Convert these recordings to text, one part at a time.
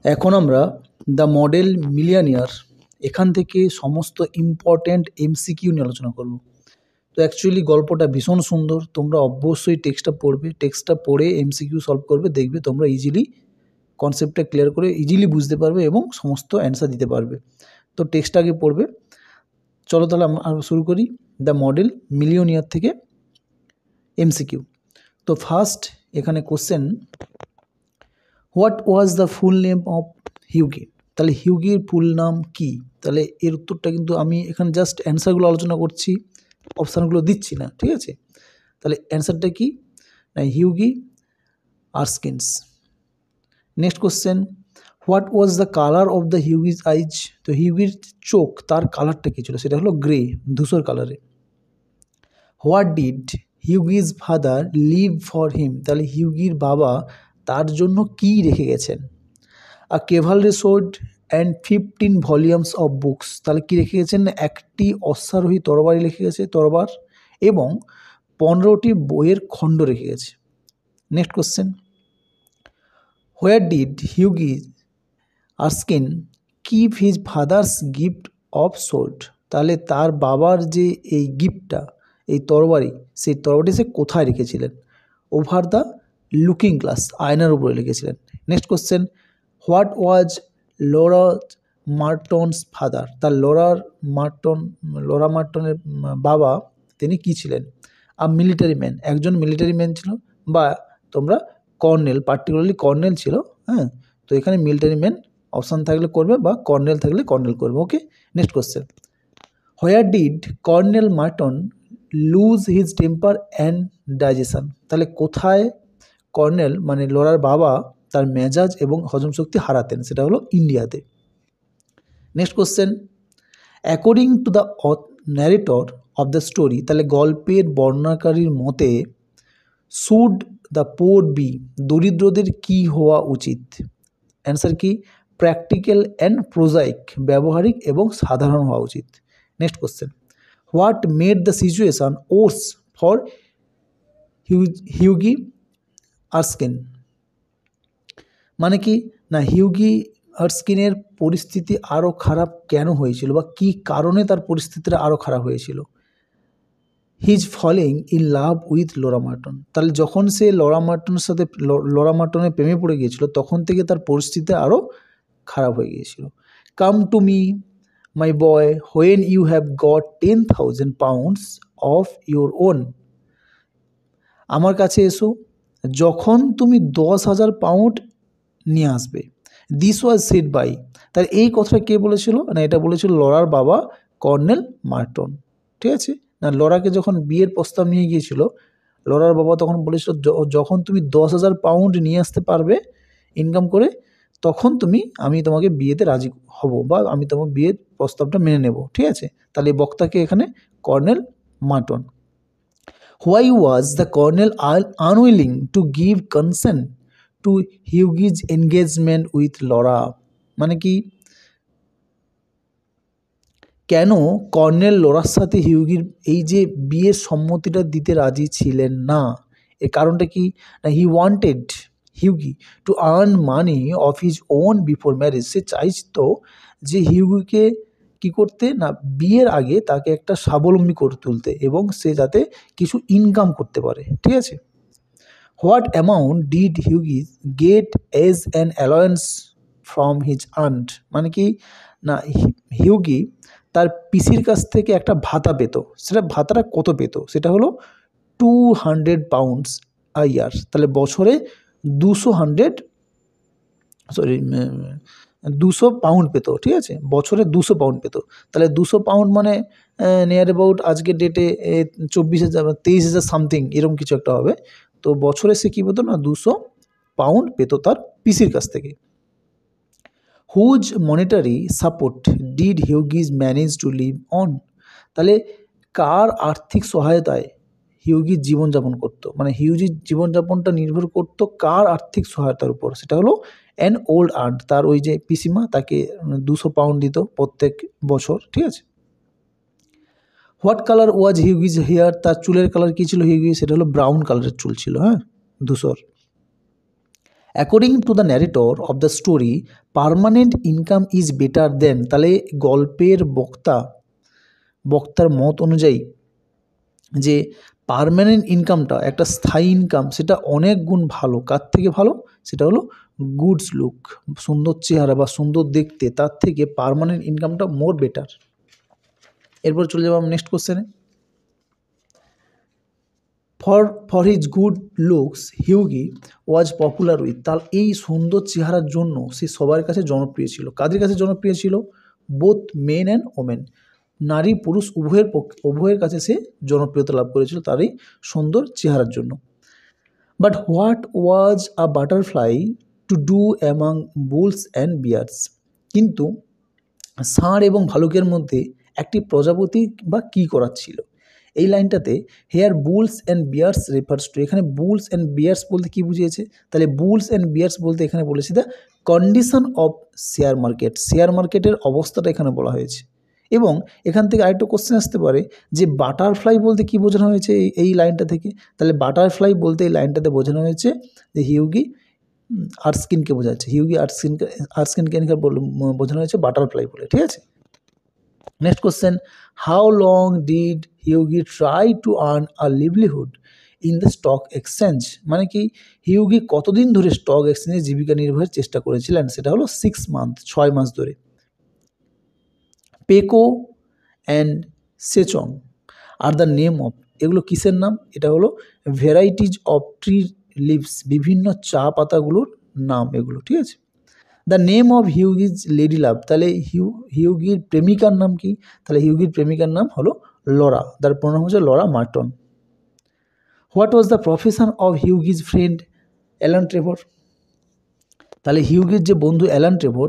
এখন আমরা the model millionaire এখান থেকে সমস্ত ইম্পর্ট্যান্ট এমসিকিউ নিয়ে আলোচনা করব। তো অ্যাকচুয়ালি গল্পটা ভীষণ সুন্দর, তোমরা অবশ্যই টেক্সটটা পড়বে, টেক্সটটা পড়ে এমসিকিউ সলভ করবে, দেখবে তোমরা ইজিলি কনসেপ্টটা ক্লিয়ার করে ইজিলি বুঝতে পারবে এবং সমস্ত অ্যান্সার দিতে পারবে। তো টেক্সটটা আগে পড়বে। চলো তাহলে আমরা শুরু করি দ্য মডেল মিলিয়নিয়ার থেকে এমসিকিউ। তো ফার্স্ট এখানে question, what was the full name of Hughie? তাহলে হিউগির ফুল নাম কি? তাহলে এর উত্তরটা কিন্তু আমি এখানে জাস্ট অ্যান্সারগুলো আলোচনা করছি, অপশানগুলো দিচ্ছি না, ঠিক আছে? তাহলে অ্যান্সারটা কি না, Hughie Erskines. Next question, what was the colour of the Hughie's eyes? তো হিউগির চোখ তার কালারটা কী ছিল? সেটা হলো গ্রে, ধূসর কালারে। What did Hughie's father leave for him? তাহলে হিউগির বাবা তার জন্য কি রেখে গেছেন? A cavalry sword and 15 volumes of books. তাহলে কী রেখে গেছেন? একটি অশ্বারোহী তরবারি রেখে গেছে, তরবার, এবং 15টি বইয়ের খণ্ড রেখে গেছে। Next question, where did Hughie Erskine keep his father's gift of sword? তাহলে তার বাবার যে এই গিফটটা, এই তরবারি, সেই তরবারি সে কোথায় রেখেছিলেন? ওভার দ্য লুকিং গ্লাস, আয়নার উপরে লিখেছিলেন। Next question, what was Laura Merton's father? তার লোরা মার্টনের বাবা তিনি কী ছিলেন? আ মিলিটারি ম্যান, একজন মিলিটারি ম্যান ছিল, বা তোমরা কর্নেল, পার্টিকুলারলি কর্নেল ছিল। হ্যাঁ, তো এখানে মিলিটারি ম্যান অপশান থাকলে করবে, বা কর্নেল থাকলে কর্নেল করবে। Okay, next question, where did colonel Merton lose his temper and digestion? তাহলে কোথায় কর্নেল মানে লোরার বাবা তার মেজাজ এবং হজম শক্তি হারাতেন? সেটা হলো ইন্ডিয়াতে। Next question, according to the narrator of the story, তাহলে গল্পের বর্ণনাকারীর মতে, শুড দ্য পোর বি, দরিদ্রদের কি হওয়া উচিত? অ্যান্সার কি? প্র্যাকটিক্যাল অ্যান্ড প্রোজাইক, ব্যবহারিক এবং সাধারণ হওয়া উচিত। Next question, what made the situation worse for Hughie Erskine? মানে কি না, হিউগি আর্স্কিনের পরিস্থিতি আরও খারাপ কেন হয়েছিল, বা কী কারণে তার পরিস্থিতিটা আরও খারাপ হয়েছিল? His falling in love with Laura Merton. তাহলে যখন সে লোরা মার্টনের সাথে লোরা মার্টনের প্রেমে পড়ে গিয়েছিল, তখন থেকে তার পরিস্থিতি আরও খারাপ হয়ে গিয়েছিল। Come to me my boy when you have got 10,000 pounds of your own. আমার কাছে এসো যখন তুমি 10,000 পাউন্ড নিয়ে আসবে। দিস ওয়াজ সেড বাই, তার এই কথাটা কে বলেছিল না? এটা বলেছিল লরার বাবা কর্নেল মার্টন, ঠিক আছে না? লরাকে যখন বিয়ের প্রস্তাব নিয়ে গিয়েছিল, লরার বাবা তখন বলেছিল যখন তুমি 10,000 পাউন্ড নিয়ে আসতে পারবে ইনকাম করে, তখন আমি তোমাকে বিয়েতে রাজি হব, বা আমি তোমার বিয়ের প্রস্তাবটা মেনে নেব, ঠিক আছে? তাহলে বক্তাকে এখানে colonel Merton. Why was the colonel unwilling to give consent to Hughie's engagement with Laura? মানে কি, কেন কর্নেল লোরার সাথে হিউগির এই যে বিয়ের সম্মতিটা দিতে রাজি ছিলেন না? এর কারণটা কি না, he wanted Hughie to earn money of his own before marriage. সে চাইতো যে হিউগিকে কি করতে না, বিয়ের আগে তাকে একটা স্বাবলম্বী করে তুলতে, এবং সে যাতে কিছু ইনকাম করতে পারে, ঠিক আছে? What amount did Hughie get as an alliance from his aunt? মানে কি না, হিউগি তার পিসির কাছ থেকে একটা ভাতা পেত। সেটা ভাতাটা কত পেত? সেটা হলো 200 pounds আ ইয়ার। তাহলে বছরে 200 পাউন্ড পেত, ঠিক আছে? বছরে 200 পাউন্ড পেত। তাহলে 200 পাউন্ড মানে নিয়ার অ্যাবাউট আজকের ডেটে 24,000 23,000 সামথিং এরকম কিছু একটা হবে। তো বছরে সে কী পেত না, 200 পাউন্ড পেত তার পিসির কাছ থেকে। Whose monetary support did Hughie's manage to live on? তাহলে কার আর্থিক সহায়তায় হিউগি জীবনযাপন করতো? মানে হিউজির জীবনযাপনটা নির্ভর করতো কার আর্থিক সহায়তার উপর? সেটা হলো অ্যান ওল্ড আন্ট, তার ওই যে পিসিমা তাকে 200 পাউন্ড দিত প্রত্যেক বছর, ঠিক আছে? What colour was Hughie's hair? তার চুলের কালার কী ছিল হিউগি? সেটা হলো ব্রাউন কালারের চুল ছিল, হ্যাঁ, ধূসর। According to the narrator of the story permanent income is better দেন, তাহলে গল্পের বক্তার মত অনুযায়ী যে পার্মানেন্ট ইনকামটা, একটা স্থায়ী ইনকাম, সেটা অনেক গুণ ভালো। কার থেকে ভালো? সেটা হলো গুডস লুক, সুন্দর চেহারা বা সুন্দর দেখতে, তার থেকে পার্মানেন্ট ইনকামটা মোর বেটার। এরপর চলে যাবো নেক্সট কোশ্চেনে। For his good looks Hughie was popular with, তার এই সুন্দর চেহারার জন্য সে সবার কাছে জনপ্রিয় ছিল। কাদের কাছে জনপ্রিয় ছিল? বোথ মেন অ্যান্ড ওমেন, নারী পুরুষ উভয়ের কাছে সে জনপ্রিয়তা লাভ করেছিল তার এই সুন্দর চেহারার জন্য। But what was a butterfly to do among bulls and bears, কিন্তু ষাঁড় এবং ভালুকের মধ্যে একটি প্রজাপতি বা কী করাচ্ছিল? এই লাইনটাতে here bulls and bears refers to, এখানে বুলস অ্যান্ড বিয়ার্স বলতে কী বুঝিয়েছে? তাহলে বুলস অ্যান্ড বিয়ার্স বলতে এখানে বলেছে the condition of share market, share মার্কেটের অবস্থাটা এখানে বলা হয়েছে। এবং এখান থেকে আরেকটা কোশ্চেন আসতে পারে যে বাটারফ্লাই বলতে কী বোঝানো হয়েছে এই লাইনটা থেকে? তাহলে বাটারফ্লাই বলতে এই লাইনটাতে বোঝানো হয়েছে যে হিউগি আর্টস্কিনকে বোঝাচ্ছে, হিউগি আর্টস্কিনকে বোঝানো হয়েছে বাটারফ্লাই বলে, ঠিক আছে। Next question, how long did Hughie try to earn a livelihood in the stock exchange, মানে কি হিউগি কতদিন ধরে স্টক এক্সচেঞ্জে জীবিকা নির্বাহের চেষ্টা করেছিলেন? সেটা হলো 6 মান্থ, 6 মাস ধরে। Pekoe and souchong are the name of, এগুলো কিসের নাম? এটা হলো ভ্যারাইটিজ অফ ট্রি লিভস, বিভিন্ন চা পাতাগুলোর নাম এগুলো, ঠিক আছে। দ্য নেম অফ হিউগিজ লেডি লাভ, তাহলে হিউগির প্রেমিকার নাম কি? তাহলে হিউগির প্রেমিকার নাম হলো লরা, তার প্রণাম হচ্ছে Laura Merton. What was the profession of Hughie's friend Alan Trevor, তাহলে হিউগির যে বন্ধু অ্যালান ট্রেভর,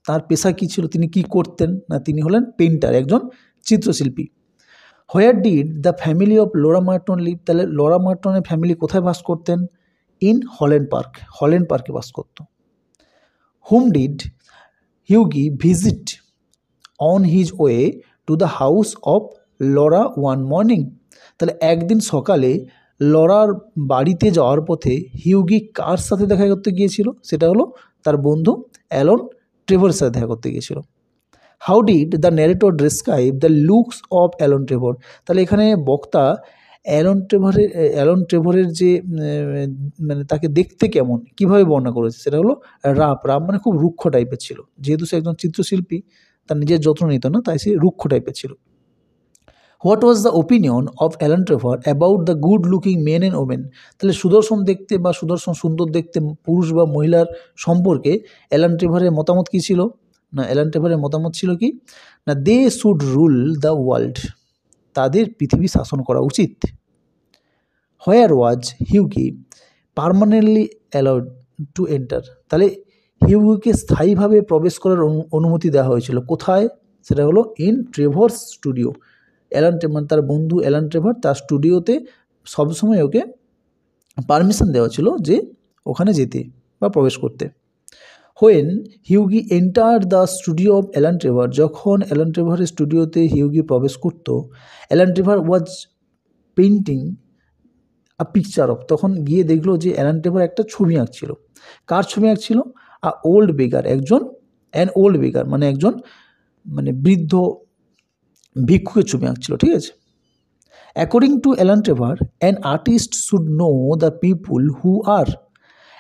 তার পেশা কী ছিল? তিনি কি করতেন? না, তিনি হলেন পেইন্টার, একজন চিত্রশিল্পী। Where did the family of Laura Merton live, তাহলে লরা মার্টনের ফ্যামিলি কোথায় বাস করতেন? ইন হল্যান্ড পার্ক, হল্যান্ড পার্কে বাস করত। Whom did Hughie visit on his way to the house of Laura one morning, তাহলে একদিন সকালে লরার বাড়িতে যাওয়ার পথে হিউগি কার সাথে দেখা করতে গিয়েছিল? সেটা হলো তার বন্ধু অ্যালান ট্রেভরের সাথে দেখা করতে গিয়েছিল। How did the narrator describe the looks of Alan Trevor, তাহলে এখানে বক্তা অ্যালান ট্রেভরের যে মানে তাকে দেখতে কেমন, কীভাবে বর্ণনা করেছে? সেটা হলো রাপ মানে খুব রুক্ষ টাইপের ছিল, যেহেতু সে একজন চিত্রশিল্পী, তার নিজের যত্ন নিত না, তাই সে রুক্ষ টাইপের ছিল। What was the opinion of Alan Trevor about the good looking men and women, তাহলে সুদর্শন দেখতে বা সুন্দর দেখতে পুরুষ বা মহিলার সম্পর্কে অ্যালান ট্রেভরের মতামত কী ছিল? না, অ্যালান ট্রেভরের মতামত ছিল কি? না, they should rule the world, তাদের পৃথিবী শাসন করা উচিত। Where was Hughie permanently allowed to enter, তাহলে হিউগিকে স্থায়ীভাবে প্রবেশ করার অনুমতি দেওয়া হয়েছিল কোথায়? সেটা হলো ইন ট্রেভরস স্টুডিও, মানে তার বন্ধু অ্যালান ট্রেভর তার স্টুডিওতে সবসময় ওকে পারমিশন দেওয়া ছিল যে ওখানে যেতে বা প্রবেশ করতে। When Hughie enter the studio of Alan Trevor, যখন অ্যালান ট্রেভরের স্টুডিওতে হিউগি প্রবেশ করত, Alan Trevor was painting a picture of, তখন গিয়ে দেখলো যে অ্যালান ট্রেভর একটা ছবি আঁকছিল। কার ছবি আঁকছিল? ওল্ড বেগার, ওল্ড বেগার মানে একজন বৃদ্ধ ভিক্ষুকের ছবি আঁকছিল, ঠিক আছে। According to Alan Trevor an artist should know the people who are,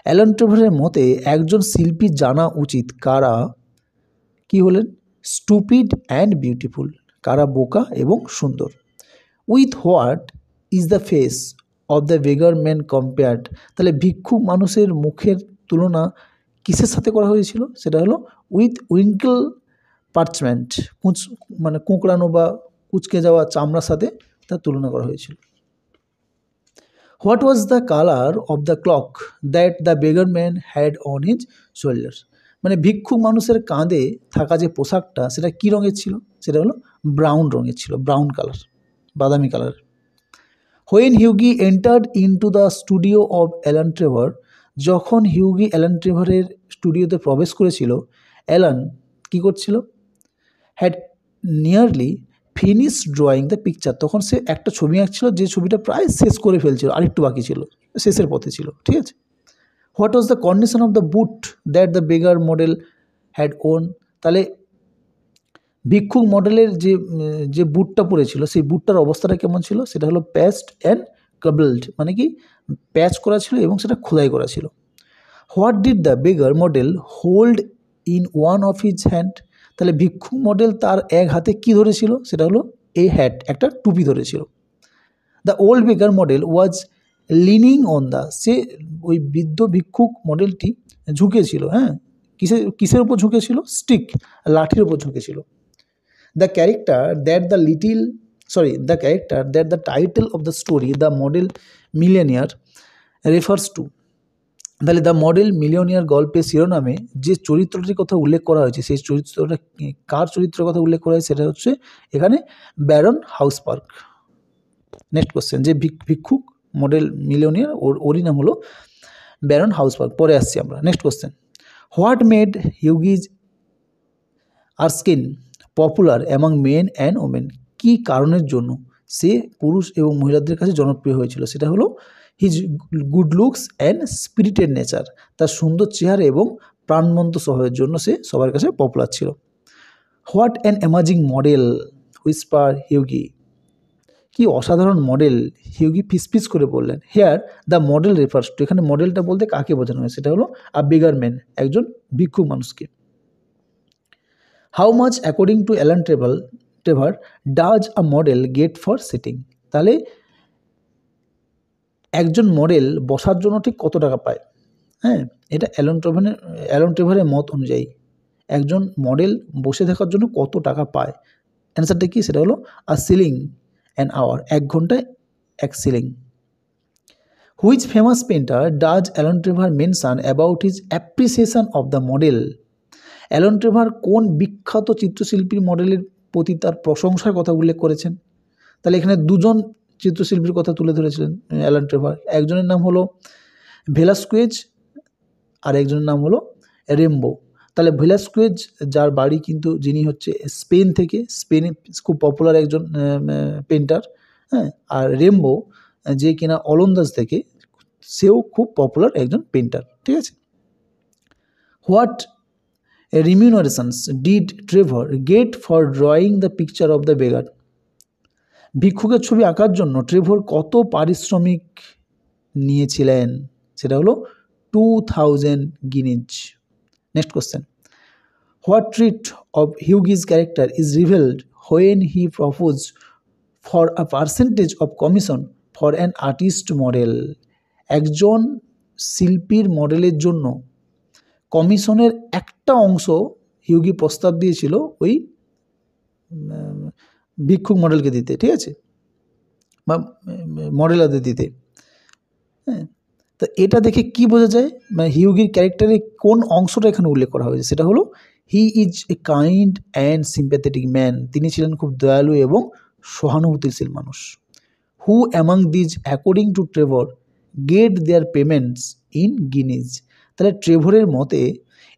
Alan ট্রেভরের মতে একজন শিল্পী জানা উচিত কারা কি হলেন? স্টুপিড অ্যান্ড বিউটিফুল, কারা বোকা এবং সুন্দর। With what is the face of the বেগার man compared, তাহলে ভিক্ষুক মানুষের মুখের তুলনা কিসের সাথে করা হয়েছিল? সেটা হলো উইথ উইঙ্কল পার্চমেন্ট, কোঁকড়ানো বা কুচকে যাওয়া চামড়ার সাথে তার তুলনা করা হয়েছিল। What was the colour of the clock that the বেগার man had on his shoulders, মানে ভিক্ষুক মানুষের কাঁধে থাকা যে পোশাকটা সেটা কী রঙের ছিল? সেটা হলো ব্রাউন রঙের ছিল, ব্রাউন কালার, বাদামি colour. When Hughie entered into the studio of Alan Trevor, যখন হিউগি অ্যালান ট্রেভরের স্টুডিওতে প্রবেশ করেছিল, অ্যালান কী করছিল? Had nearly finish drawing the picture, তখন সে একটা ছবি আঁকছিল যে ছবিটা প্রায় শেষ করে ফেলছিল, আরেকটু বাকি ছিল, শেষের পথে ছিল, ঠিক আছে। What was the condition of the boot that the beggar model had won? তাহলে ভিক্ষুক মডেলের যে বুটটা পরেছিল সেই বুটটার অবস্থাটা কেমন ছিল? সেটা হলো প্যাচড অ্যান্ড কাবলড, মানে কি প্যাচ করা ছিল এবং সেটা খোদাই করা ছিল। What did the beggar model hold in one of his hand? তাহলে ভিক্ষুক মডেল তার এক হাতে কি ধরেছিল? সেটা হলো এ হ্যাট, একটা টুপি ধরেছিল। The old beggar model was leaning on the, সে ওই বৃদ্ধ ভিক্ষুক মডেলটি ঝুঁকেছিল, হ্যাঁ, কিসের উপর ঝুঁকেছিল? স্টিক, লাঠির উপর ঝুঁকেছিল। The character that the title of the story the model millionaire refers to, তাহলে দ্য মডেল মিলিয়নিয়ার গল্পের শিরোনামে যে চরিত্রটির কথা উল্লেখ করা হয়েছে সেই চরিত্রটা কার চরিত্রের কথা উল্লেখ করা হয়েছে? সেটা হচ্ছে এখানে ব্যারন হাউসবার্গ। নেক্সট কোশ্চেন, যে ভিক্ষুক মডেল মিলিয়নিয়ার ওরই নাম হলো ব্যারন হাউসবার্গ। পরে আসছি আমরা। Next question, what made Hughie's Erskine popular among men and women? কী কারণের জন্য সে পুরুষ এবং মহিলাদের কাছে জনপ্রিয় হয়েছিল? সেটা হলো his good looks and spirited nature, তার সুন্দর চেহারা এবং প্রাণবন্ত স্বভাবের জন্য সে সবার কাছে পপুলার ছিল। What an amazing model whisper Hughie? কি অসাধারণ মডেল, হিউগি ফিসফিস করে বললেন। Here the model refers to, এখানে মডেলটা বলতে কাকে বোঝানো হয়? সেটা হলো আ বিগার ম্যান, একজন ভিক্ষুক মানুষকে। How much according to Alan Trevor does a model get for sitting? তাহলে একজন মডেল বসার জন্য ঠিক কত টাকা পায়? হ্যাঁ, এটা অ্যালান ট্রেভারের মত অনুযায়ী একজন মডেল বসে থাকার জন্য কত টাকা পায়? অ্যান্সারটা কি? সেটা হলো আ সিলিং অ্যান আওয়ার, 1 ঘন্টায় 1 shilling. Which famous painter does Alan Trevor mention about his appreciation of the model? Alan Trevor কোন বিখ্যাত চিত্রশিল্পীর মডেলের প্রতি তার প্রশংসার কথা উল্লেখ করেছেন? তাহলে এখানে দুজন চিত্রশিল্পীর কথা তুলে ধরেছিলেন অ্যালান ট্রেভার। একজনের নাম হলো ভেলাস্কুয়েজ আর একজনের নাম হলো রেমবো। তাহলে ভেলাস্কুয়েজ যার বাড়ি কিন্তু, যিনি হচ্ছে স্পেনে খুব পপুলার একজন পেন্টার, হ্যাঁ, আর রেমবো যে কিনা ওলন্দাজ থেকে, সেও খুব পপুলার একজন পেন্টার, ঠিক আছে। What remunerations did Trevor get for drawing the picture of the beggar? ভিক্ষুকের ছবি আঁকার জন্য ট্রেভর কত পারিশ্রমিক নিয়েছিলেন? সেটা হলো 2000 guineas। Next question, what trait of Hughie's character is revealed when he propose for a percentage of commission for an artist model? একজন শিল্পীর মডেলের জন্য কমিশনের একটা অংশ হিউগি প্রস্তাব দিয়েছিল ওই ভিক্ষুক মডেলকে দিতে, ঠিক আছে, বা মডেলারদের দিতে। হ্যাঁ, তো এটা দেখে কি বোঝা যায়? মানে হিউগির ক্যারেক্টারে কোন অংশটা এখানে উল্লেখ করা হয়েছে? সেটা হলো he is a kind and sympathetic man, তিনি ছিলেন খুব দয়ালু এবং সহানুভূতিশীল মানুষ। Who among these according to Trevor get their payments in guineas? তাহলে ট্রেভরের মতে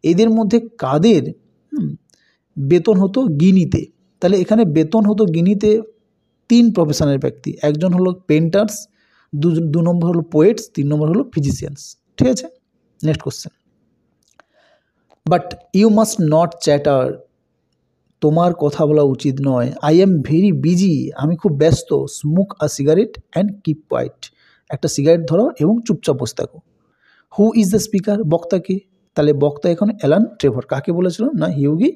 এদের মধ্যে কাদের বেতন হতো গিনিতে? তাহলে এখানে বেতন হতো গিনিতে 3 প্রফেশনের ব্যক্তি, একজন হলো পেন্টার্স, 2 নম্বর হলো পোয়েটস, 3 নম্বর হলো ফিজিশিয়ানস, ঠিক আছে। Next question, but you must not chatter, তোমার কথা বলা উচিত নয়। আই এম ভেরি বিজি, আমি খুব ব্যস্ত। Smoke a cigarette and keep quiet, একটা সিগারেট ধরো এবং চুপচাপ বসে থাকো। হু ইজ দ্য স্পিকার, বক্তাকে? তাহলে বক্তা এখন অ্যালান ট্রেভর। কাকে বলেছিল? না, হিউগি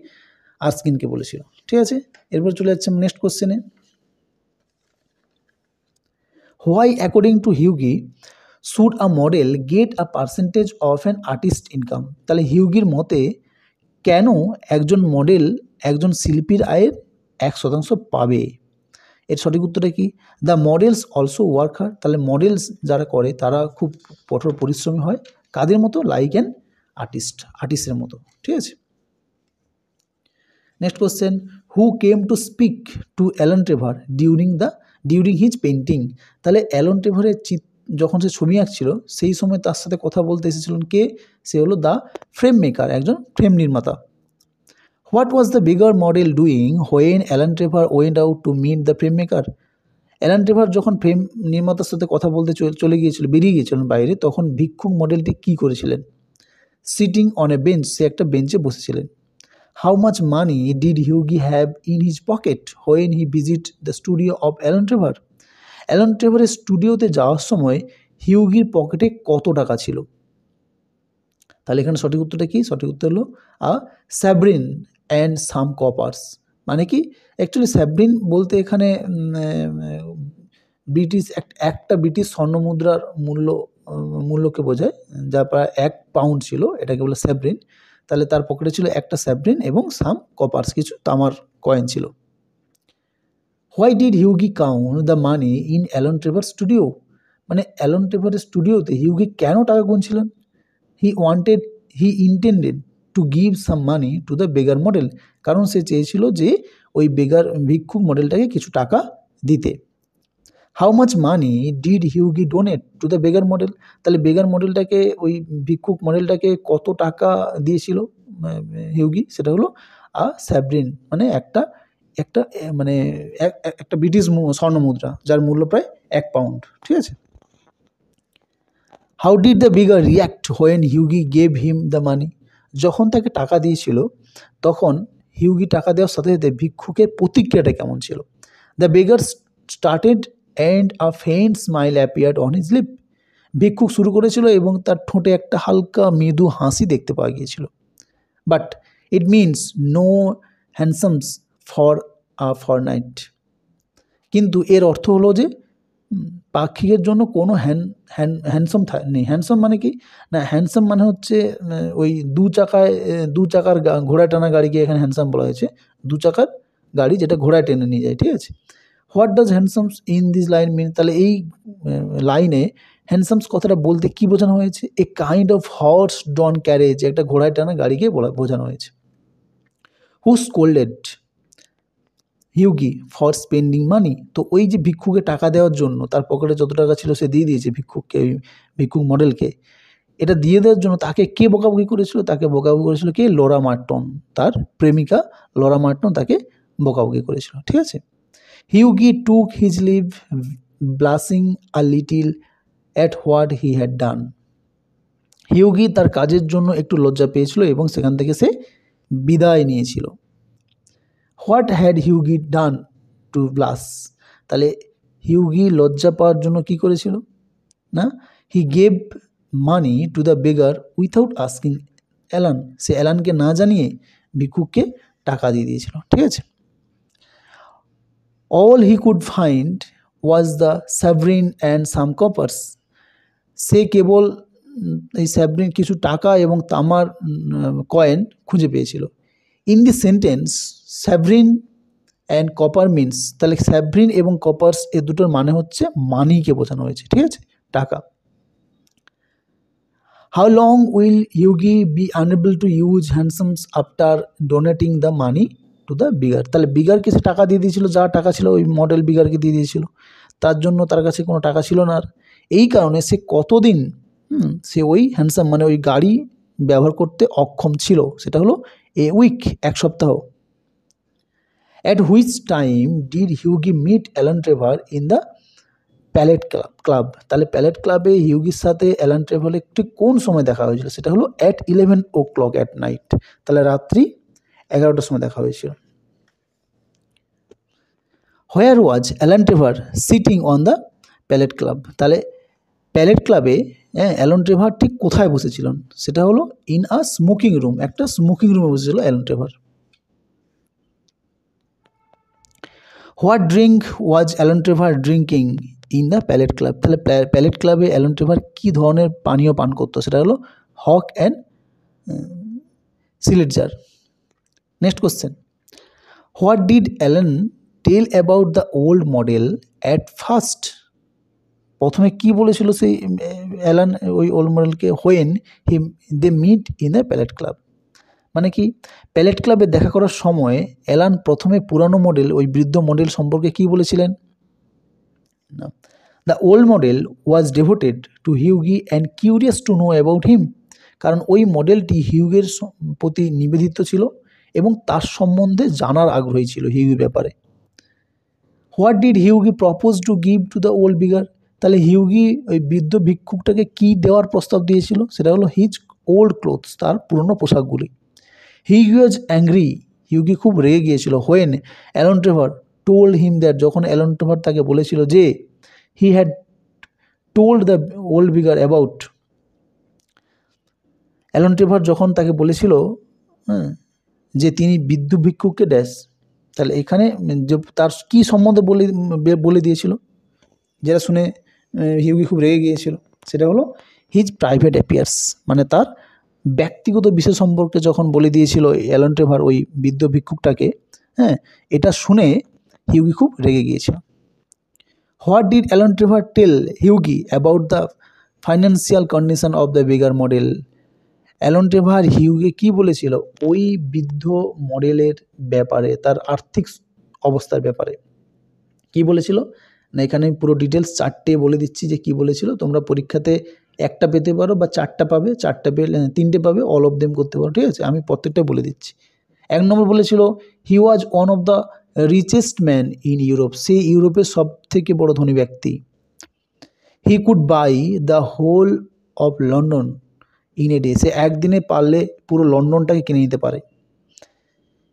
আরস্কিনকে বলেছিল, ঠিক আছে। এরপর চলে যাচ্ছে নেক্সট কোশ্চেনে, why according to Hughie should a model get a percentage of an artist income? তাহলে হিউগির মতে কেন একজন মডেল একজন শিল্পীর আয়ের 1% পাবে? এর সঠিক উত্তরটা কি? The models also work hard, তাহলে মডেলস যারা করে তারা খুব কঠোর পরিশ্রমী হয়। কাদের মতো? লাইক অ্যান আর্টিস্টের মতো, ঠিক আছে। Next question, who came to speak to Alan Trevor during his painting? তাহলে অ্যালান ট্রেভারের যখন সে ছবি আঁকছিল সেই সময় তার সাথে কথা বলতে এসেছিলেন কে? সে হলো দ্য ফ্রেম মেকার, একজন ফ্রেম নির্মাতা। What was the beggar model doing when Alan Trevor went out to meet the frame maker? Alan Trevor যখন ফ্রেম নির্মাতার সাথে কথা বলতে চলে গিয়েছিল, বেরিয়ে গিয়েছিলেন বাইরে, তখন ভিক্ষুক মডেলটি কী করেছিলেন? সিটিং অন এ বেঞ্চ, সে একটা বেঞ্চে বসেছিলেন। How much money did Hughie have in his pocket when he visit the studio of Alan Trevor? Alan ট্রেভারের স্টুডিওতে যাওয়ার সময় হিউগির পকেটে কত টাকা ছিল? তাহলে এখানে সঠিক উত্তরটা কি? সঠিক উত্তর হলো স্যাব্রিন অ্যান্ড সাম কপার্স। মানে কি, অ্যাকচুয়ালি স্যাব্রিন বলতে এখানে ব্রিটিশ একটা ব্রিটিশ স্বর্ণমুদ্রার মূল্যকে বোঝায়, যা প্রায় 1 পাউন্ড ছিল, এটাকে বলে স্যাব্রিন। তাহলে তার পকেটে ছিল একটা স্যাব্রিন এবং সাম কপার্স, কিছু তামার কয়েন ছিল। Why did Hughie count the money in Alan Trevor studio? মানে অ্যালান ট্রেভারের স্টুডিওতে হিউগি কেন টাকা গুনছিলেন? He intended to give some money to the beggar model, কারণ সে চেয়েছিল যে ওই ভিক্ষুক মডেলটাকে কিছু টাকা দিতে। How much money did Hughie donate two the beggar model? তাহলে বেগার মডেলটাকে, ওই ভিক্ষুক মডেলটাকে কত টাকা দিয়েছিল হিউগি? সেটা হলো স্যাব্রিন, মানে একটা ব্রিটিশ স্বর্ণমুদ্রা, যার মূল্য প্রায় 1 পাউন্ড। ঠিক আছে। How did the bigger react when Hughie gave him the money? যখন তাকে টাকা দিয়েছিল তখন হিউগি টাকা দেওয়ার সাথে সাথে ভিক্ষুকের প্রতিক্রিয়াটা কেমন ছিল? The beggar started and a faint smile appeared on his lip. ভিক্ষুক শুরু করেছিল এবং তার ঠোঁটে একটা হালকা মৃদু হাসি দেখতে পাওয়া গিয়েছিল। But it means no hansoms for night. কিন্তু এর অর্থ হলো যে পাখির জন্য কোনো হ্যান্ডসাম নেই। হ্যান্ডসাম মানে কি না, হ্যান্ডসাম মানে হচ্ছে ওই দু চাকার ঘোড়ায় টানা গাড়িকে এখানে হ্যান্ডসাম বলা হয়েছে। 2 চাকার গাড়ি যেটা ঘোড়ায় টেনে নিয়ে যায়। ঠিক আছে। What does hansoms in this line mean? তাহলে এই লাইনে হ্যান্ডসামস কথাটা বলতে কি বোঝানো হয়েছে? A kind of horse drawn carriage, একটা ঘোড়ায় টানা গাড়িকে বোঝানো হয়েছে। Who scolded Hughie for spending money? তো ওই যে ভিক্ষুকে টাকা দেওয়ার জন্য তার পকেটে যত টাকা ছিল সে দিয়ে দিয়েছে ভিক্ষুক মডেলকে। এটা দিয়ে দেওয়ার জন্য তাকে কে বকাবকি করেছিল? তাকে বকাবকি করেছিল কে? লরা মার্টন, তার প্রেমিকা লরা মার্টন তাকে বকাবকি করেছিল। ঠিক আছে। Hughie took his leave blushing a little at what he had done. হিউগি তার কাজের জন্য একটু লজ্জা পেয়েছিল এবং সেখান থেকে সে বিদায় নিয়েছিল। What had Hughie done to blush? তাহলে হিউগি লজ্জা পাওয়ার জন্য কি করেছিল না? He gave money to the beggar without asking Alan. সে অ্যালানকে না জানিয়ে ভিক্ষুককে টাকা দিয়ে দিয়েছিল। ঠিক আছে। All he could find was the sovereign and some coppers. সে কেবল এই সাভরিন, কিছু টাকা এবং তামার কয়েন খুঁজে পেয়েছিল। In the sentence sovereign and copper means, তাহলে সাভরিন এবং কপার্স এ দুটোর মানে হচ্ছে মানিকে বোঝানো হয়েছে। ঠিক আছে, টাকা। How long will Hughie be unable to use hansoms after donating the money to the beggar? তাহলে বিগারকে সে টাকা দিয়ে দিয়েছিল, যা টাকা ছিল ওই মডেল বিগারকে দিয়ে দিয়েছিল, তার জন্য তার কাছে কোনো টাকা ছিল না। আর এই কারণে সে কতদিন সে ওই হ্যান্ডসাম মানে ওই গাড়ি ব্যবহার করতে অক্ষম ছিল? সেটা হলো এ উইক, 1 সপ্তাহ। At which time did Hughie meet Alan Trevor in the Palette Club? তাহলে প্যালেট ক্লাবে হিউগির সাথে অ্যালান ট্রেভার একটি কোন সময় দেখা হয়েছিল? সেটা হলো অ্যাট 11 o'clock অ্যাট নাইট। তাহলে রাত্রি 11টার সময় দেখা হয়েছিল। Where was Alan Trevor sitting on the Palette Club? তাহলে প্যালেট ক্লাবে অ্যালান ট্রেভার ঠিক কোথায় বসেছিলেন? সেটা হলো ইন আ স্মোকিং রুম, একটা স্মোকিং রুমে বসেছিল Alan Trevor. What drink was Alan Trevor drinking in the Palette Club? তাহলে প্যালেট ক্লাবে অ্যালান ট্রেভার কী ধরনের পানীয় পান করতো? সেটা হলো hock and seltzer. Next question, what did Alan tell about the old model at first? প্রথমে কি বলেছিল সেই অ্যালান ওই ওল্ড মডেলকে? When they meet in the Palette Club, মানে কি প্যালেট ক্লাবে দেখা করার সময় অ্যালান প্রথমে পুরানো মডেল, ওই বৃদ্ধ মডেল সম্পর্কে কি বলেছিলেন? না, the old model was devoted to Hughie and curious to know about him. কারণ ওই মডেলটি হিউগের প্রতি নিবেদিত ছিল এবং তার সম্বন্ধে জানার আগ্রহী ছিল হিউগির ব্যাপারে। What did Hughie propose to give to the old bigger? তাহলে হিউগি ওই বৃদ্ধ ভিক্ষুকটাকে কী দেওয়ার প্রস্তাব দিয়েছিল? সেটা হলো হিজ ওল্ড ক্লোথস, তার পুরনো পোশাকগুলি। হিউগি ওয়াজ অ্যাংরি, হিউগি খুব রেগে গিয়েছিল। When Alan Trevor told him that, যখন অ্যালন ট্রেভার তাকে বলেছিল যে he had told the old beggar about, Alan Trevor যখন তাকে বলেছিল যে তিনি বৃদ্ধ ভিক্ষুককে ড্যাশ, তাহলে এখানে যে তার কী সম্বন্ধে বলে দিয়েছিল, যেটা শুনে হিউগি খুব রেগে গিয়েছিল, সেটা হলো হিজ প্রাইভেট অ্যাফেয়ার্স, মানে তার ব্যক্তিগত বিষয় সম্পর্কে যখন বলে দিয়েছিল অ্যালন ট্রেভার ওই বৃদ্ধ ভিক্ষুকটাকে, এটা শুনে হিউগি খুব রেগে গিয়েছিল। What did Alan Trevor tell Hughie about the financial condition of the beggar model? Alan Trevor হিউগে কী বলেছিল ওই বৃদ্ধ মডেলের ব্যাপারে, তার আর্থিক অবস্থার ব্যাপারে কি বলেছিল? না, এখানে পুরো ডিটেলস চারটে বলে দিচ্ছি যে কি বলেছিল। তোমরা পরীক্ষাতে একটা পেতে পারো বা চারটা পাবে, চারটা পেলে তিনটে পাবে, অল অফ দেম করতে পারো, ঠিক আছে? আমি প্রত্যেকটা বলে দিচ্ছি। 1 নম্বর বলেছিল he was one of the richest man in Europe, সে ইউরোপের সব থেকে বড় ধনী ব্যক্তি। He could buy the whole of London in a day, সে একদিনে পারলে পুরো লন্ডনটাকে কিনে নিতে পারে।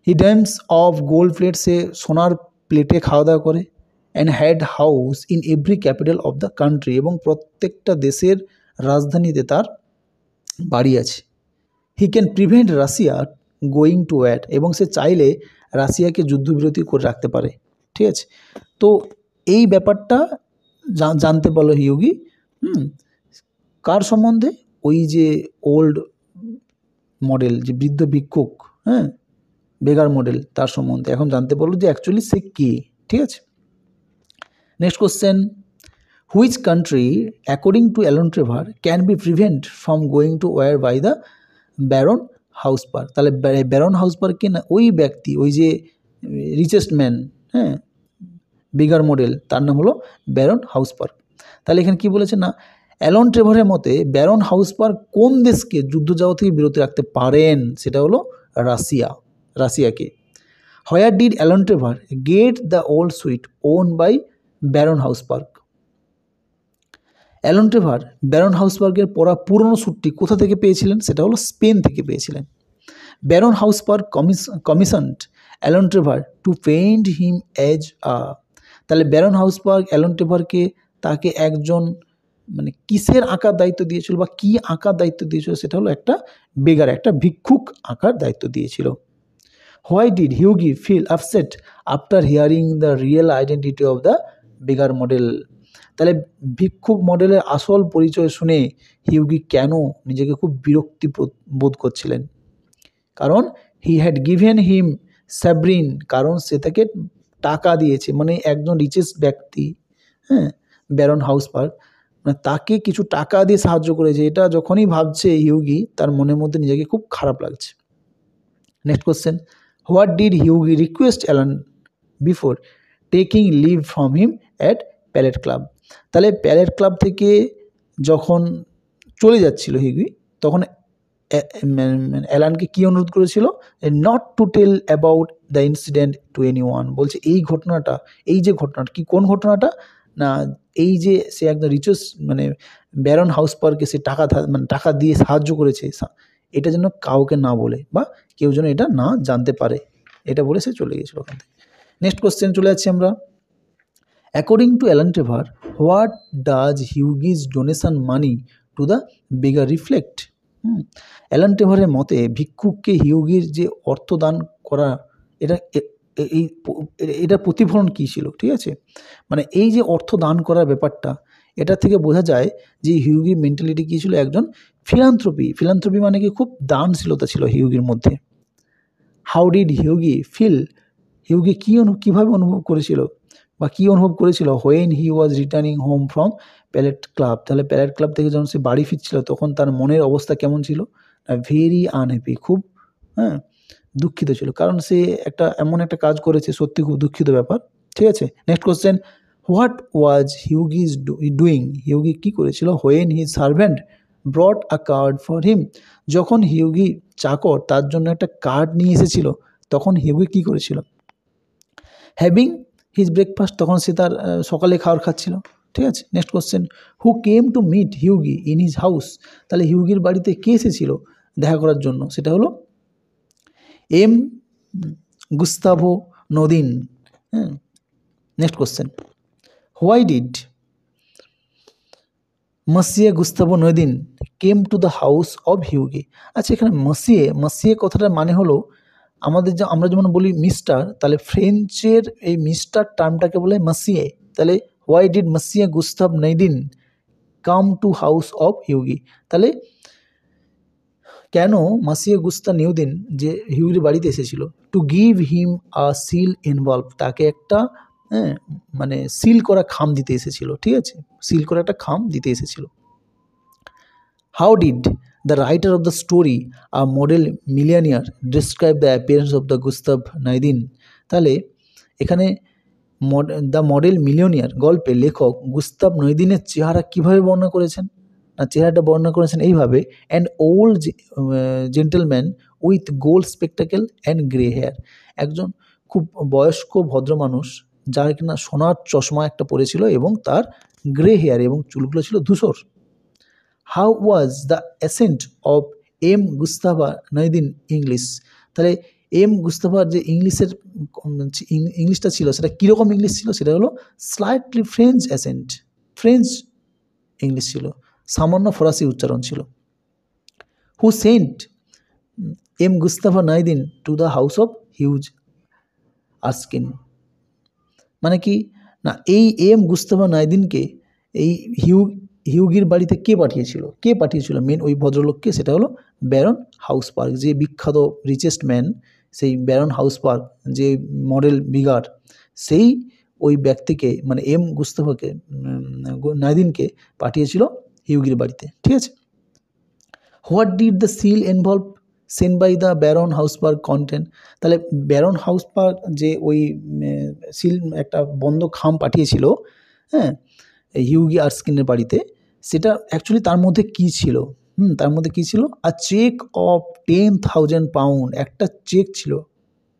He dines off gold plate, সে সোনার প্লেটে খাওয়া দাওয়া করে। And had house in every capital of the country, এবং প্রত্যেকটা দেশের রাজধানীতে তার বাড়ি আছে। He can prevent Russia going to war, এবং সে চাইলে রাশিয়াকে যুদ্ধবিরতি করে রাখতে পারে, ঠিক আছে? তো এই ব্যাপারটা জানতে পারলো হিউগি কার সম্বন্ধে? ওই যে ওল্ড মডেল, যে বৃদ্ধ ভিক্ষুক, বেগার মডেল, তার সম্বন্ধে এখন জানতে পারলো যে অ্যাকচুয়ালি সে কে, ঠিক আছে? Next question, which country according to Alan Trevor can be prevent from going to war by the Baron Hausberg? তাহলে ব্যারন হাউসপারকে না, ওই ব্যক্তি, ওই যে রিচেস্ট ম্যান, বিগার মডেল, তার নাম হলো ব্যারন হাউসপার। তাহলে এখানে কি বলেছে না, অ্যালন ট্রেভারের মতে ব্যারন হাউসপার কোন দেশকে যুদ্ধ যাওয়া থেকে বিরত রাখতে পারেন? সেটা হলো রাশিয়াকে। Where did Alan Trevor get the old suit worn by Baron Hausberg? Alan Trevor Baron হাউসপার্কের পরা পুরনো স্যুটটি কোথা থেকে পেয়েছিলেন? সেটা হলো স্পেন থেকে পেয়েছিলেন। Baron Hausberg commissioned Alan Trevor to paint him as a, তাহলে ব্যারন হাউসপার্ক অ্যালন ট্রেভারকে তাকে একজন মানে কিসের আঁকার দায়িত্ব দিয়েছিল বা কি আঁকার দায়িত্ব দিয়েছিল? সেটা হলো একটা বেগার, একটা ভিক্ষুক আঁকার দায়িত্ব দিয়েছিল। Why did Hughie feel upset after hearing the real identity of the beggar model? তাহলে ভিক্ষুক মডেলের আসল পরিচয় শুনে হিউগি কেন নিজেকে খুব বিরক্তি বোধ করছিলেন? কারণ he had given him Sabrin, কারণ সে তাকে টাকা দিয়েছে, মানে একজন রিচেস্ট ব্যক্তি, ব্যারন হাউসপার্ক, মানে তাকে কিছু টাকা দিয়ে সাহায্য করেছে। এটা যখনই ভাবছে হিউগি, তার মনের মধ্যে নিজেকে খুব খারাপ লাগছে। Next question, what did Hughie request Alan before taking leave from him at Palette Club? তাহলে প্যালেট ক্লাব থেকে যখন চলে যাচ্ছিল হিউগি, তখন অ্যালানকে কী অনুরোধ করেছিল? Not to tell about the incident to anyone. বলছে এই ঘটনাটা, এই যে ঘটনাটা, কোন ঘটনাটা না, এই যে সে একদম রিচেস্ট মানে ব্যারন হাউসপার্কে সে টাকা দিয়ে সাহায্য করেছে, এটা যেন কাউকে না বলে বা কেউ যেন এটা না জানতে পারে, এটা বলে সে চলে গিয়েছিল ওখান থেকে। নেক্সট কোশ্চেন চলে যাচ্ছি আমরা। According to Alan Trevor, what does Hughie's donation money to the beggar reflect? Alan ট্রেভারের মতে ভিক্ষুককে হিউগির যে অর্থ দান করা, এটা প্রতিফলন কী ছিল? ঠিক আছে, মানে এই যে অর্থ দান করার ব্যাপারটা, এটা থেকে বোঝা যায় যে হিউগির মেন্টালিটি কী ছিল, একজন ফিলান্থ্রপি মানে কি খুব দানশীলতা ছিল হিউগির মধ্যে। How did Hughie feel, Hughie কীভাবে অনুভব করেছিল বা কী অনুভব করেছিল when he was returning home from Palette Club? তাহলে প্যালেট ক্লাব থেকে যখন সে বাড়ি ফিরছিল, তখন তার মনের অবস্থা কেমন ছিল? ভেরি আনহ্যাপি, খুব দুঃখিত ছিল, কারণ সে এমন একটা কাজ করেছে, সত্যি খুব দুঃখিত ব্যাপার, ঠিক আছে? Next question, what was Hughie's doing? Hughie কী করেছিল? When his servant brought a card for him, যখন হিউগি চাকর তার জন্য একটা কার্ড নিয়ে এসেছিল, তখন হিউগি কী করেছিল? হ্যাভিং হিজ ব্রেকফাস্ট, তখন সে তার সকালে খাবার খাচ্ছিল। ঠিক আছে, next question, who came to meet Hughie in his house? তাহলে হিউগির বাড়িতে কে এসেছিল দেখা করার জন্য? সেটা হলো এম গুস্তাভো নদিন। হ্যাঁ, next question, why did monsieur Gustave Naudin came to the house of Hughie? আচ্ছা, এখানে মসিয়ে কথাটার মানে হলো আমরা যেমন বলি মিস্টার, তাহলে ফ্রেঞ্চের এই মিস্টার টার্মটাকে বলে মসিয়ে। তাহলে why did monsieur Gustave Naudin come to house of Hughie? তাহলে কেন মাসিয়ে গুস্তা নিউদিন যে হিউগির বাড়িতে এসেছিল? To give him a sealed envelope, তাকে একটা মানে সিল করা খাম দিতে এসেছিল। ঠিক আছে, সিল করা একটা খাম দিতে এসেছিল। How did the writer of the story a model millionaire describe the appearance of the Gustave Naudin? তাহলে এখানে দ্য মডেল মিলিয়নিয়ার গল্পে লেখক গুস্তাভ নদিনের চেহারা কীভাবে বর্ণনা করেছেন? না, চেহারাটা বর্ণনা করেছেন এইভাবে, and old gentleman with gold spectacle and grey hair, একজন খুব বয়স্ক ভদ্র মানুষ যার কিনা সোনার চশমা একটা পরেছিল এবং তার গ্রে হেয়ার এবং চুলগুলো ছিল ধূসর। How was the accent of M Gustave Naudin English? তাহলে এম গুস্তাভার যে ইংলিশটা ছিল সেটা কীরকম ইংলিশ ছিল? সেটা হলো slightly French accent, French English ছিল, সামান্য ফরাসি উচ্চারণ ছিল। Who sent M Gustave Naudin to the house of Hughie Erskine? মানে কি না, এই এম গুস্তাভা নদিনকে এই হিউগির বাড়িতে কে পাঠিয়েছিল মেন ওই ভদ্রলোককে? সেটা হলো ব্যারন হাউসবার্গ, যে বিখ্যাত রিচেস্ট ম্যান, সেই ব্যারন হাউসবার্গ, যে মডেল বিগার, সেই ওই ব্যক্তিকে মানে এম গুস্তাভাকে নদিনকে পাঠিয়েছিল হিউগির বাড়িতে। ঠিক আছে, what did the seal envelope send by the Baron Hausberg content? তাহলে ব্যারন হাউসবার্গ যে ওই সিল একটা বন্ধ খাম পাঠিয়েছিল, হ্যাঁ, হিউগি আর্স্কিনের বাড়িতে, সেটা অ্যাকচুয়ালি তার মধ্যে কী ছিল? তার মধ্যে কী ছিল? আর চেক অফ 10,000 পাউন্ড, একটা চেক ছিল।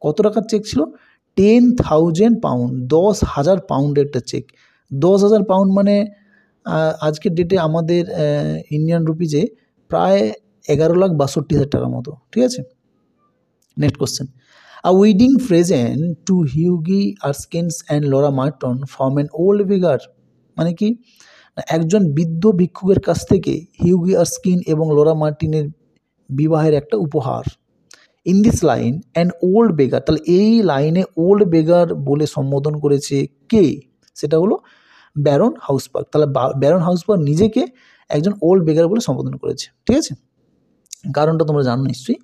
কত টাকার চেক ছিল? 10,000 পাউন্ড, 10,000 পাউন্ডের একটা চেক। 10,000 পাউন্ড মানে আজকের ডেটে আমাদের ইন্ডিয়ান রুপিজে প্রায় 11,62,000 টাকার মতো। ঠিক আছে, next question, a wedding present to Hughie Erskine's and Laura Merton from an old beggar? মানে কি, একজন বৃদ্ধ ভিক্ষুকের কাছ থেকে হিউগি আর্স্কিন এবং লরা মার্টিনের বিবাহের একটা উপহার। In this line an old বেগার, তাহলে এই লাইনে ওল্ড বেগার বলে সম্বোধন করেছে কে? সেটা হলো ব্যারন হাউসবার্গ। তাহলে ব্যারন হাউসবার্গ নিজেকে একজন ওল্ড বেগার বলে সম্বোধন করেছে। ঠিক আছে, কারণটা তোমরা জানো নিশ্চয়ই।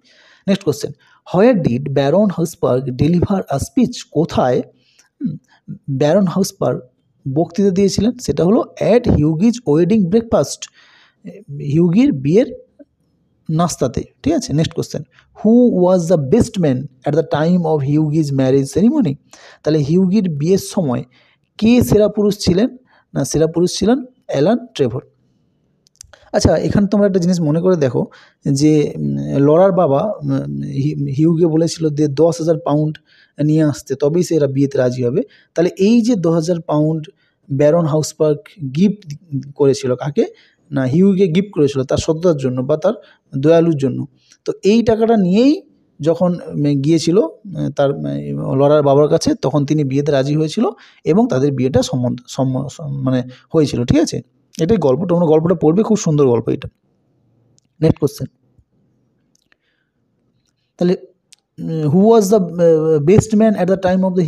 Next question, where did Baron Hausberg deliver a speech? কোথায় ব্যারন হাউসবার্গ বক্তৃতা দিয়েছিলেন? সেটা হলো অ্যাট হিউগিজ ওয়েডিং ব্রেকফাস্ট, হিউগির বিয়ের নাস্তাতে। ঠিক আছে, next question, who was the best man at the time of Hughie's marriage ceremony? তাহলে হিউগির বিয়ের সময় কে সেরা পুরুষ ছিলেন? না, সেরা পুরুষ ছিলেন অ্যালান ট্রেভর। আচ্ছা, এখানে তোমরা একটা জিনিস মনে করে দেখো যে লরার বাবা হিউগে বলেছিল যে 10,000 পাউন্ড নিয়ে আসতে, তবেই সে এরা বিয়েতে রাজি হবে। তাহলে এই যে 10,000 পাউন্ড ব্যারন হাউসবার্গ গিফট করেছিল কাকে? না, হিউগে গিফট করেছিল তার সততার জন্য বা তার দয়ালুর জন্য। তো এই টাকাটা নিয়েই যখন গিয়েছিল তার লরার বাবার কাছে, তখন তিনি বিয়েতে রাজি হয়েছিল এবং তাদের বিয়েটা মানে হয়েছিল। ঠিক আছে, এটাই গল্প, তোমরা গল্পটা পড়বে, খুব সুন্দর গল্প এটা। নেক্সট কোশ্চেন, তাহলে who was the best man at the time of the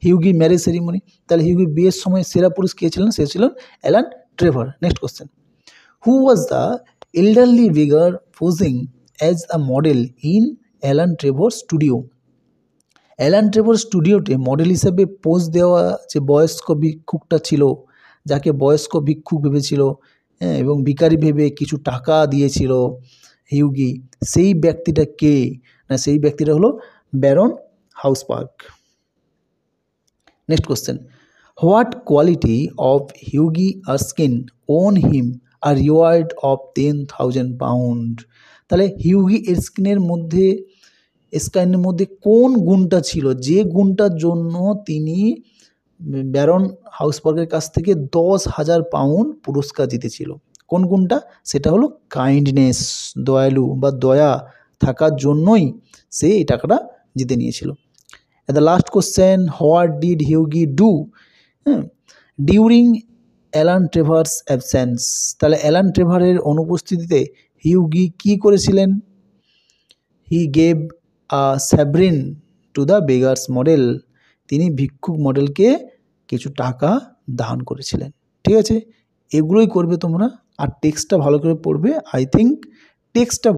Hughie marriage ceremony? তাহলে হিউগির বিয়ের সময় সেরা পুরুষ কে ছিলেন? সে ছিলেন Alan Trevor. Next question, who was the elderly beggar posing as a model in Alan Trevor studio? Alan Trevor স্টুডিওতে মডেল হিসেবে পোজ দেওয়া যে বয়স্ক ভিক্ষুকটা ছিল, যাকে বয়স্ক ভিক্ষুক ভেবেছিল এবং ভিখারি ভেবে কিছু টাকা দিয়েছিল হিউগি, সেই ব্যক্তিটা কে? না, সেই ব্যক্তিটা হলো Baron Hausberg. Next question, what quality of Hughie Erskine won him a reward of 10,000 pound? তাহলে হিউগি এরস্কিনের মধ্যে কোন গুণটা ছিল যে গুণটার জন্য তিনি ব্যারন হাউসবার্গের কাছ থেকে 10,000 পাউন্ড পুরস্কার জিতেছিল। কোন গুণটা? সেটা হলো কাইন্ডনেস, দয়ালু বা দয়া থাকার জন্যই সে এই টাকাটা জিতে নিয়েছিল। The last question, what did Hughie do during Alan Trevor's absence? তাহলে অ্যালান ট্রেভারের অনুপস্থিতিতে হিউগি কি করেছিলেন? He gave a sovereign to the beggar's model. তিনি ভিক্ষুক মডেলকে কিছু টাকা দান করেছিলেন। ঠিক আছে, এগুলোই করবে তোমরা, আর টেক্সটটা ভালো করে পড়বে। আই থিঙ্ক টেক্সটটা